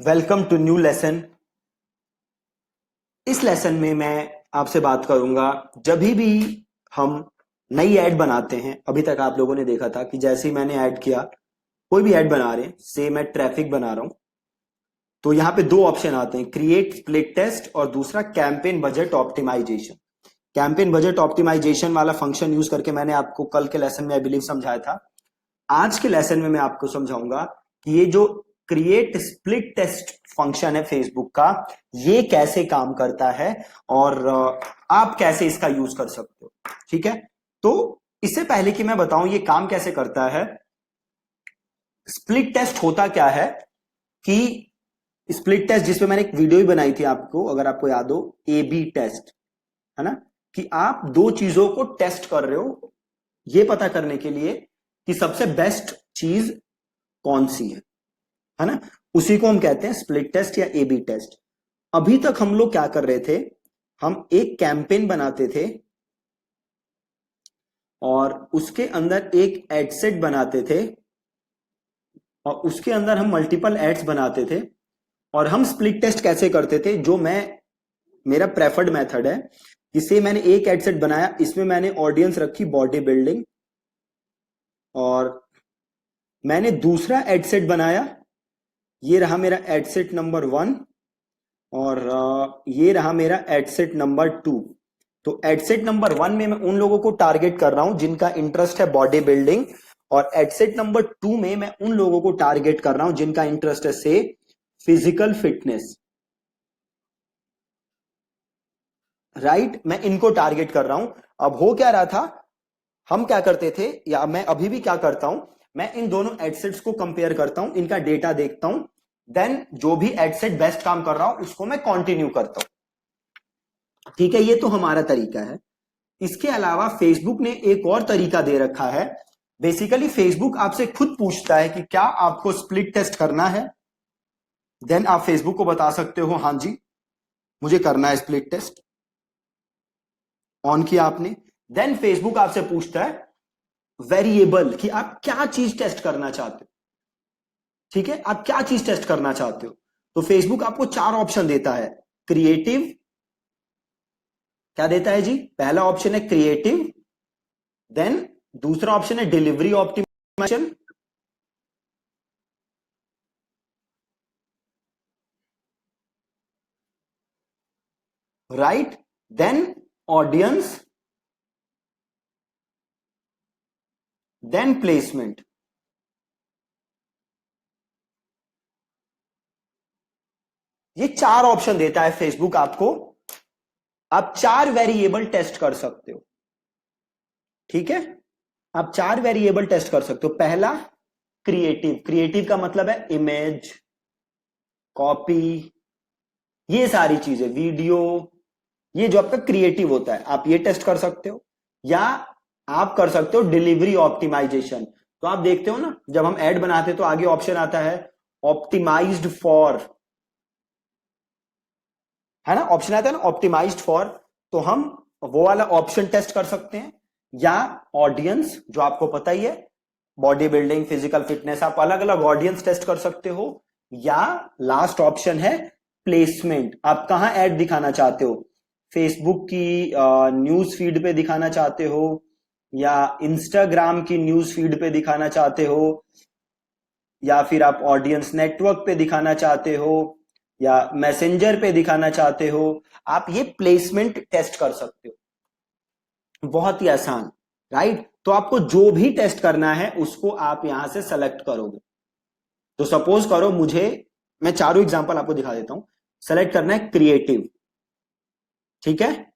Welcome to new lesson. इस lesson में मैं आपसे बात करूंगा जब भी हम नई ऐड बनाते हैं। अभी तक आप लोगों ने देखा था कि जैसे ही मैंने ऐड किया, कोई भी ऐड बना रहे हैं, से मैं ट्रैफिक बना रहा हूं, तो यहां पे दो ऑप्शन आते हैं, क्रिएट स्प्लिट टेस्ट और दूसरा campaign budget optimisation. Campaign budget optimisation वाला फंक्शन यूज करके मैंने आपको कल के लेसन में आई बिलीव समझाया था। आज के लेसन में मैं आपको समझाऊंगा कि ये जो क्रिएट स्प्लिट टेस्ट फंक्शन है फेसबुक का, ये कैसे काम करता है और आप कैसे इसका यूज कर सकते हो। ठीक है, तो इससे पहले कि मैं बताऊं ये काम कैसे करता है, स्प्लिट टेस्ट होता क्या है कि स्प्लिट टेस्ट जिसपे मैंने एक वीडियो भी बनाई थी आपको, अगर आपको याद हो, ए बी टेस्ट, है ना, कि आप दो चीजों को टेस्ट कर रहे हो ये पता करने के लिए कि सबसे बेस्ट चीज कौन सी है ना, उसी को हम कहते हैं स्प्लिट टेस्ट या ए बी टेस्ट। अभी तक हम लोग क्या कर रहे थे, हम एक कैंपेन बनाते थे और उसके अंदर एक एड सेट बनाते थे और उसके अंदर हम मल्टीपल एड्स बनाते थे। और हम स्प्लिट टेस्ट कैसे करते थे, जो मेरा प्रेफर्ड मेथड है, इसे मैंने एक एड सेट बनाया, इसमें मैंने ऑडियंस रखी बॉडी बिल्डिंग, और मैंने दूसरा एड सेट बनाया, ये रहा मेरा एड सेट नंबर 1 और ये रहा मेरा एड सेट नंबर 2। तो एड सेट नंबर 1 में मैं उन लोगों को टारगेट कर रहा हूं जिनका इंटरेस्ट है बॉडी बिल्डिंग, और एड सेट नंबर 2 में मैं उन लोगों को टारगेट कर रहा हूं जिनका इंटरेस्ट है से फिजिकल फिटनेस। राइट, मैं इनको टारगेट कर रहा हूं। अब हो क्या रहा था, हम क्या करते थे या मैं अभी भी क्या करता हूं, मैं इन दोनों एडसेट्स को कंपेयर करता हूं, इनका डेटा देखता हूं, देन जो भी एडसेट बेस्ट काम कर रहा हूं उसको मैं कंटिन्यू करता हूं। ठीक है, ये तो हमारा तरीका है। इसके अलावा फेसबुक ने एक और तरीका दे रखा है। बेसिकली फेसबुक आपसे खुद पूछता है कि क्या आपको स्प्लिट टेस्ट करना है, देन आप फेसबुक को बता सकते हो हां जी मुझे करना है स्प्लिट टेस्ट, ऑन किया आपने। देन फेसबुक आपसे पूछता है वेरिएबल कि आप क्या चीज टेस्ट करना चाहते हो। ठीक है, आप क्या चीज टेस्ट करना चाहते हो, तो फेसबुक आपको 4 ऑप्शन देता है। क्रिएटिव, क्या देता है जी, पहला ऑप्शन है क्रिएटिव, देन दूसरा ऑप्शन है delivery optimisation, right, then audience, then placement. ये 4 ऑप्शन देता है फेसबुक आपको, आप 4 वेरिएबल टेस्ट कर सकते हो। ठीक है, आप 4 वेरिएबल टेस्ट कर सकते हो। पहला क्रिएटिव, क्रिएटिव का मतलब है इमेज, कॉपी, ये सारी चीजें, वीडियो, ये जो आपका क्रिएटिव होता है आप ये टेस्ट कर सकते हो। या आप कर सकते हो डिलीवरी ऑप्टिमाइजेशन। तो आप देखते हो ना, जब हम ऐड बनाते हैं तो आगे ऑप्शन आता है ऑप्टिमाइज्ड फॉर, है ना, ऑप्शन आता है ना ऑप्टिमाइज्ड फॉर, तो हम वो वाला ऑप्शन टेस्ट कर सकते हैं। या ऑडियंस, जो आपको पता ही है, बॉडी बिल्डिंग, फिजिकल फिटनेस, आप अलग अलग ऑडियंस टेस्ट कर सकते हो। या लास्ट ऑप्शन है प्लेसमेंट, आप कहां ऐड दिखाना चाहते हो, फेसबुक की न्यूज फीड पे दिखाना चाहते हो, या इंस्टाग्राम की न्यूज फीड पे दिखाना चाहते हो, या फिर आप ऑडियंस नेटवर्क पे दिखाना चाहते हो, या मैसेंजर पे दिखाना चाहते हो। आप ये प्लेसमेंट टेस्ट कर सकते हो, बहुत ही आसान। राइट, तो आपको जो भी टेस्ट करना है उसको आप यहां से सेलेक्ट करोगे। तो सपोज करो मैं चारों एग्जांपल आपको दिखा देता हूं। सेलेक्ट करना है क्रिएटिव, ठीक है,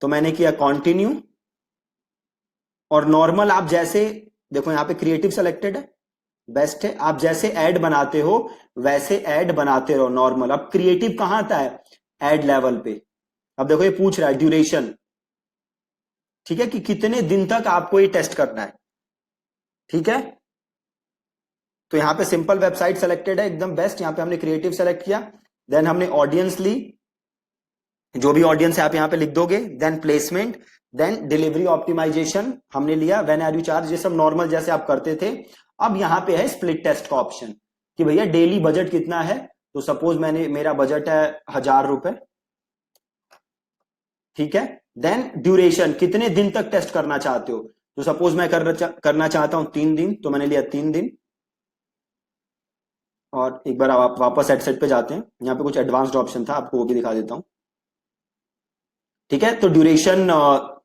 तो मैंने किया कंटिन्यू, और नॉर्मल आप जैसे देखो यहां पे क्रिएटिव सेलेक्टेड है, बेस्ट है, आप जैसे ऐड बनाते हो वैसे ऐड बनाते रहो नॉर्मल। अब क्रिएटिव कहां आता है, ऐड लेवल पे। अब देखो ये पूछ रहा है ड्यूरेशन, ठीक है, कि कितने दिन तक आपको ये टेस्ट करना है। ठीक है, तो यहां पे सिंपल वेबसाइट सेलेक्टेड है, एकदम बेस्ट। यहां पे हमने क्रिएटिव सेलेक्ट किया, देन हमने ऑडियंस ली, जो भी ऑडियंस है आप यहां पे लिख दोगे, then placement, then delivery optimisation हमने लिया, व्हेन आर यू चार्ज, ये सब नॉर्मल जैसे आप करते थे। अब यहां पे है स्प्लिट टेस्ट का ऑप्शन कि भैया डेली बजट कितना है, तो सपोज मेरा बजट है 1,000 रुपए, ठीक है। देन ड्यूरेशन, कितने दिन तक टेस्ट करना चाहते हो, तो सपोज मैं करना चाहता हूं 3 दिन, तो मैंने लिया 3 दिन। और एक बार आप वापस एडसेट पे जाते हैं, यहाँ पे कुछ एडवांस्ड ऑप्शन था, आपको वो भी दिखा देता हूं, ठीक है। तो ड्यूरेशन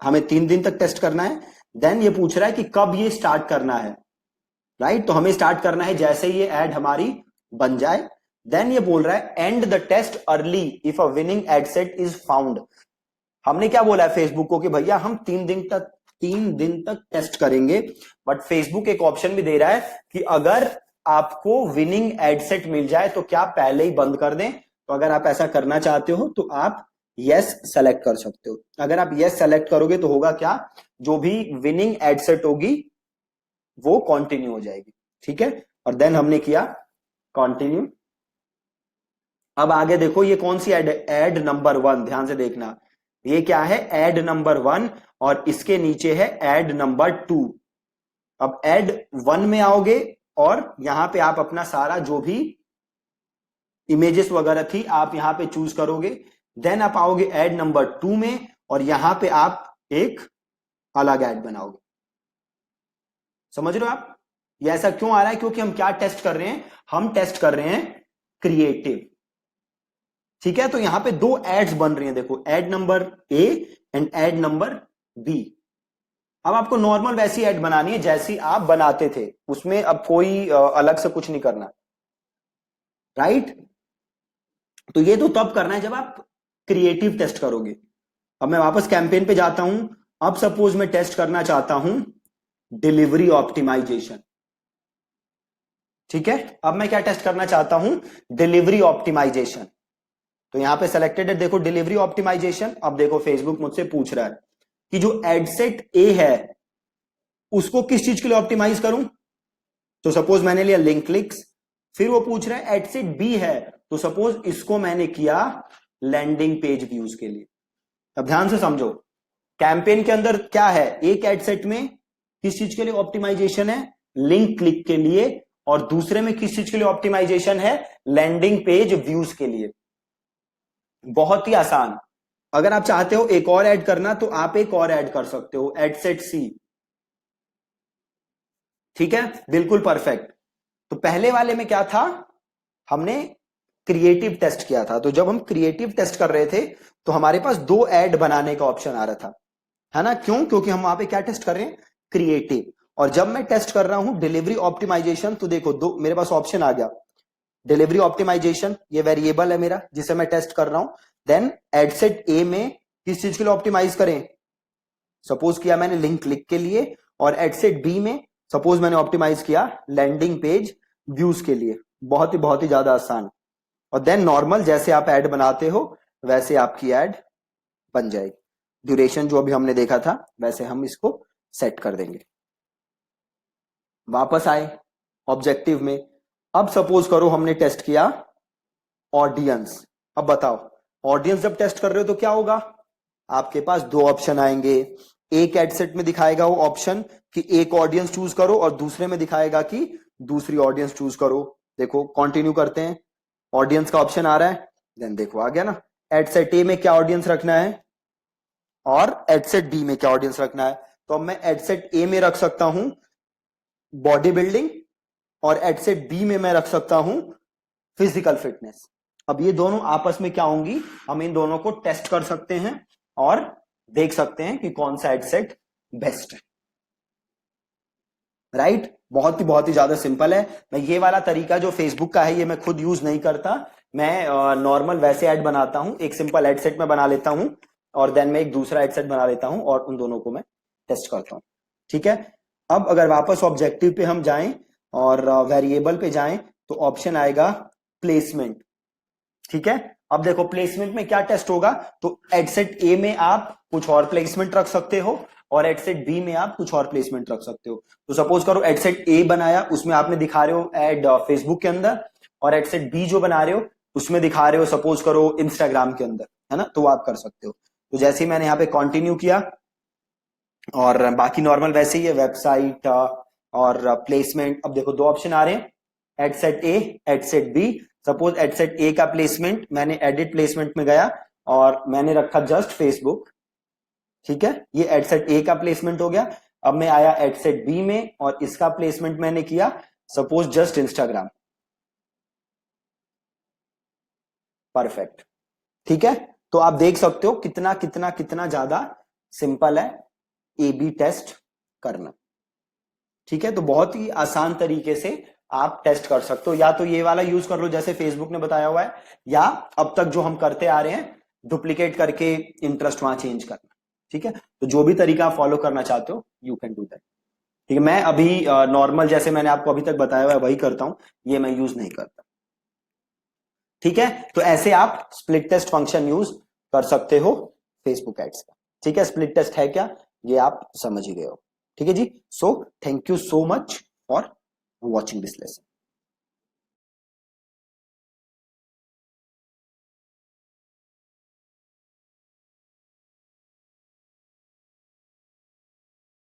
हमें 3 दिन तक टेस्ट करना है। देन ये पूछ रहा है कि कब ये स्टार्ट करना है, राइट। तो हमें स्टार्ट करना है जैसे ही ये एड हमारी बन जाए। देन ये बोल रहा है end the test early if a winning ad set is found. हमने क्या बोला है फेसबुक को कि भैया हम 3 दिन तक टेस्ट करेंगे, बट फेसबुक एक ऑप्शन भी दे रहा है कि अगर आपको विनिंग एड सेट मिल जाए तो क्या पहले ही बंद कर दें। तो अगर आप ऐसा करना चाहते हो तो आप यस सेलेक्ट कर सकते हो। अगर आप यस सेलेक्ट करोगे तो होगा क्या, जो भी विनिंग एड सेट होगी वो कंटिन्यू हो जाएगी, ठीक है। और देन हमने किया कंटिन्यू। अब आगे देखो ये कौन सी एड नंबर 1, ध्यान से देखना, ये क्या है, एड नंबर 1, और इसके नीचे है एड नंबर 2। अब एड 1 में आओगे और यहां पे आप अपना सारा जो भी इमेजेस वगैरह थी आप यहां पे चूज करोगे। देन आप आओगे एड नंबर 2 में और यहां पे आप एक अलग एड बनाओगे। समझ रहे हो आप, ये ऐसा क्यों आ रहा है, क्योंकि हम क्या टेस्ट कर रहे हैं, हम टेस्ट कर रहे हैं क्रिएटिव, ठीक है। तो यहां पे 2 एड्स बन रही हैं, देखो add number A and add number B. अब आपको नॉर्मल वैसी एड बनानी है जैसी आप बनाते थे, उसमें अब कोई अलग से कुछ नहीं करना, राइट। तो ये तो तब करना है जब आप क्रिएटिव टेस्ट करोगे। अब मैं वापस कैंपेन पे जाता हूं। अब सपोज मैं टेस्ट करना चाहता हूं डिलीवरी ऑप्टिमाइजेशन, ठीक है। अब मैं क्या टेस्ट करना चाहता हूं, डिलीवरी ऑप्टिमाइजेशन। तो यहां पे सिलेक्टेड है, देखो डिलीवरी ऑप्टिमाइजेशन। अब देखो फेसबुक मुझसे पूछ रहा है कि जो एडसेट ए है उसको किस चीज के लिए ऑप्टिमाइज करूं। तो सपोज मैंने लिया लिंक क्लिक्स। फिर वो पूछ रहा है एडसेट बी है, तो सपोज इसको मैंने किया लैंडिंग पेज व्यूज के लिए। अब ध्यान से समझो, कैंपेन के अंदर क्या है, एक एडसेट में किस चीज के लिए ऑप्टिमाइजेशन है, लिंक क्लिक के लिए, और दूसरे में किस चीज के लिए ऑप्टिमाइजेशन है, लैंडिंग पेज व्यूज के लिए। बहुत ही आसान। अगर आप चाहते हो एक और ऐड करना तो आप एक और ऐड कर सकते हो, एडसेट सी, ठीक है, बिल्कुल परफेक्ट। तो पहले वाले में क्या था, हमने क्रिएटिव टेस्ट किया था। तो जब हम क्रिएटिव टेस्ट कर रहे थे तो हमारे पास 2 ऐड बनाने का ऑप्शन आ रहा था, है ना। क्यों, क्योंकि हम वहां पे क्या टेस्ट कर रहे हैं, क्रिएटिव। और जब मैं टेस्ट कर रहा हूं डिलीवरी ऑप्टिमाइजेशन, तो देखो 2 मेरे पास ऑप्शन आ गया, डिलीवरी ऑप्टिमाइजेशन ये वेरिएबल है मेरा जिसे मैं टेस्ट कर रहा हूं। देन एडसेट ए में किस चीज के लिए ऑप्टिमाइज करें, सपोज किया मैंने लिंक क्लिक के लिए, और एडसेट बी में सपोज मैंने ऑप्टिमाइज किया लैंडिंग पेज व्यूज के लिए। बहुत ही ज्यादा आसान। और देन नॉर्मल जैसे आप ऐड बनाते हो वैसे आपकी ऐड बन जाएगी। ड्यूरेशन जो अभी हमने देखा था वैसे हम इसको सेट कर देंगे। वापस आए ऑब्जेक्टिव में। अब सपोज करो हमने टेस्ट किया ऑडियंस। अब बताओ ऑडियंस जब टेस्ट कर रहे हो तो क्या होगा, आपके पास 2 ऑप्शन आएंगे। एक एडसेट में दिखाएगा वो ऑप्शन कि एक ऑडियंस चूज करो, और दूसरे में दिखाएगा कि दूसरी ऑडियंस चूज करो। देखो कंटिन्यू करते हैं, ऑडियंस का ऑप्शन आ रहा है। देन देखो आ गया ना, एडसेट ए में क्या ऑडियंस रखना है और एडसेट बी में क्या ऑडियंस रखना है। तो अब मैं एडसेट ए में रख सकता हूं बॉडी बिल्डिंग, और एडसेट बी में मैं रख सकता हूं फिजिकल फिटनेस। अब ये दोनों आपस में क्या होंगी, हम इन दोनों को टेस्ट कर सकते हैं और देख सकते हैं कि कौन सा एडसेट बेस्ट है, राइट। बहुत ही ज्यादा सिंपल है। मैं ये वाला तरीका जो फेसबुक का है ये मैं खुद यूज नहीं करता। मैं नॉर्मल वैसे ऐड बनाता हूं, एक सिंपल एड सेट में बना लेता हूं, और देन मैं एक दूसरा एड सेट बना लेता हूं और उन दोनों को मैं टेस्ट करता हूं, ठीक है। अब अगर वापस ऑब्जेक्टिव पे हम जाएं और वेरिएबल पे जाएं तो ऑप्शन आएगा प्लेसमेंट, ठीक है। अब देखो प्लेसमेंट में क्या टेस्ट होगा, तो एडसेट ए में आप कुछ और प्लेसमेंट रख सकते हो और एडसेट बी में आप कुछ और प्लेसमेंट रख सकते हो। तो सपोज करो एडसेट ए बनाया, उसमें आपने दिखा रहे हो एड फेसबुक के अंदर, और एडसेट बी जो बना रहे हो उसमें दिखा रहे हो सपोज करो इंस्टाग्राम के अंदर, है ना। तो आप कर सकते हो। तो जैसे ही मैंने यहाँ पे कंटिन्यू किया, और बाकी नॉर्मल वैसे ही है, वेबसाइट और प्लेसमेंट। अब देखो 2 ऑप्शन आ रहे हैं, एडसेट ए एडसेट बी। सपोज एडसेट ए का प्लेसमेंट मैंने एडिट प्लेसमेंट में गया और मैंने रखा जस्ट फेसबुक, ठीक है, ये एडसेट ए का प्लेसमेंट हो गया। अब मैं आया एडसेट बी में और इसका प्लेसमेंट मैंने किया सपोज जस्ट इंस्टाग्राम, परफेक्ट, ठीक है। तो आप देख सकते हो कितना कितना कितना ज्यादा सिंपल है ए बी टेस्ट करना, ठीक है। तो बहुत ही आसान तरीके से आप टेस्ट कर सकते हो, या तो ये वाला यूज कर लो जैसे फेसबुक ने बताया हुआ है, या अब तक जो हम करते आ रहे हैं डुप्लीकेट करके इंटरेस्ट वहां चेंज करना, ठीक है। तो जो भी तरीका आप फॉलो करना चाहते हो यू कैन डू दैट, ठीक है। मैं अभी नॉर्मल जैसे मैंने आपको अभी तक बताया हुआ है वही करता हूं, ये मैं यूज नहीं करता, ठीक है। तो ऐसे आप स्प्लिट टेस्ट फंक्शन यूज कर सकते हो फेसबुक एड्स का, ठीक है। स्प्लिट टेस्ट है क्या ये आप समझ ही गए हो, ठीक है जी। So thank you so much for watching this lesson.